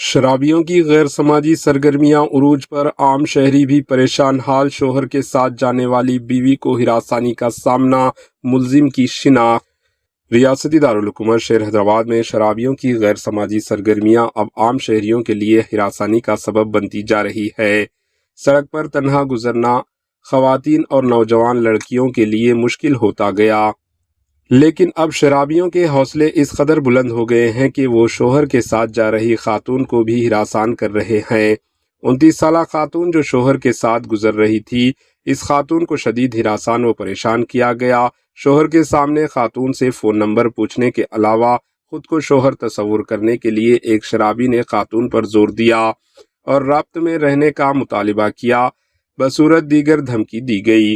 شرابیوں کی غیر سماجی سرگرمیاں عروج پر، عام شہری بھی پریشان حال، شوہر کے ساتھ جانے والی بیوی کو ہراسانی کا سامنا، ملزم کی شناخت۔ ریاستی دارالحکومت شہر حیدرآباد میں شرابیوں کی غیر سماجی سرگرمیاں اب عام شہریوں کے لیے ہراسانی کا سبب بنتی جا رہی ہے۔ سڑک پر تنہا گزرنا خواتین اور نوجوان لڑکیوں کے لیے مشکل ہوتا گیا، لیکن اب شرابیوں کے حوصلے اس قدر بلند ہو گئے ہیں کہ وہ شوہر کے ساتھ جا رہی خاتون کو بھی ہراساں کر رہے ہیں۔ 29 سالہ خاتون جو شوہر کے ساتھ گزر رہی تھی، اس خاتون کو شدید ہراساں و پریشان کیا گیا۔ شوہر کے سامنے خاتون سے فون نمبر پوچھنے کے علاوہ خود کو شوہر تصور کرنے کے لیے ایک شرابی نے خاتون پر زور دیا اور رابطے میں رہنے کا مطالبہ کیا، بصورت دیگر دھمکی دی گئی۔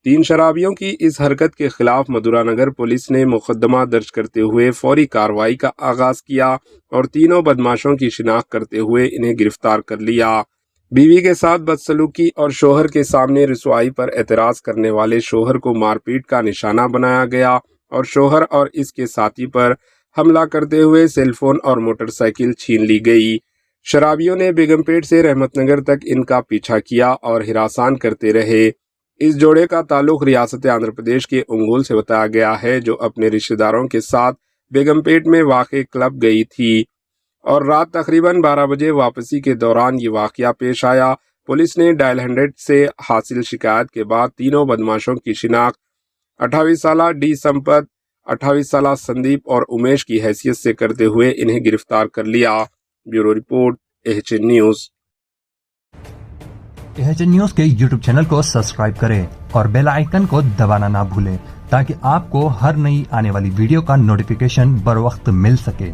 3 شرابیوں کی اس حرکت کے خلاف مدورہ نگر پولیس نے مقدمہ درج کرتے ہوئے فوری کارروائی کا آغاز کیا اور تینوں بدماشوں کی شناخت کرتے ہوئے انہیں گرفتار کر لیا۔ بیوی کے ساتھ بدسلوکی اور شوہر کے سامنے رسوائی پر اعتراض کرنے والے شوہر کو مار پیٹ کا نشانہ بنایا گیا اور شوہر اور اس کے ساتھی پر حملہ کرتے ہوئے سیل فون اور موٹر سائیکل چھین لی گئی۔ شرابیوں نے بیگم پیٹ سے رحمت نگر تک ان کا پیچھا کیا اور ہراساں کرتے رہے۔ اس جوڑے کا تعلق ریاست آندھرا پردیش کے انگول سے بتایا گیا ہے، جو اپنے رشتہ داروں کے ساتھ بیگم پیٹ میں واقع کلب گئی تھی اور رات تقریباً 12 بجے واپسی کے دوران یہ واقعہ پیش آیا۔ پولیس نے ڈائل 100 سے حاصل شکایت کے بعد تینوں بدماشوں کی شناخت 28 سالہ ڈی سمپت، 28 سالہ سندیپ اور امیش کی حیثیت سے کرتے ہوئے انہیں گرفتار کر لیا۔ Bureau report AHN news. AHN news کے YouTube چینل کو سبسکرائب کریں اور بیل آئیکن کو دبانا نہ بھولیں تاکہ آپ کو ہر نئی آنے والی ویڈیو کا نوٹیفیکیشن بر وقت مل سکے۔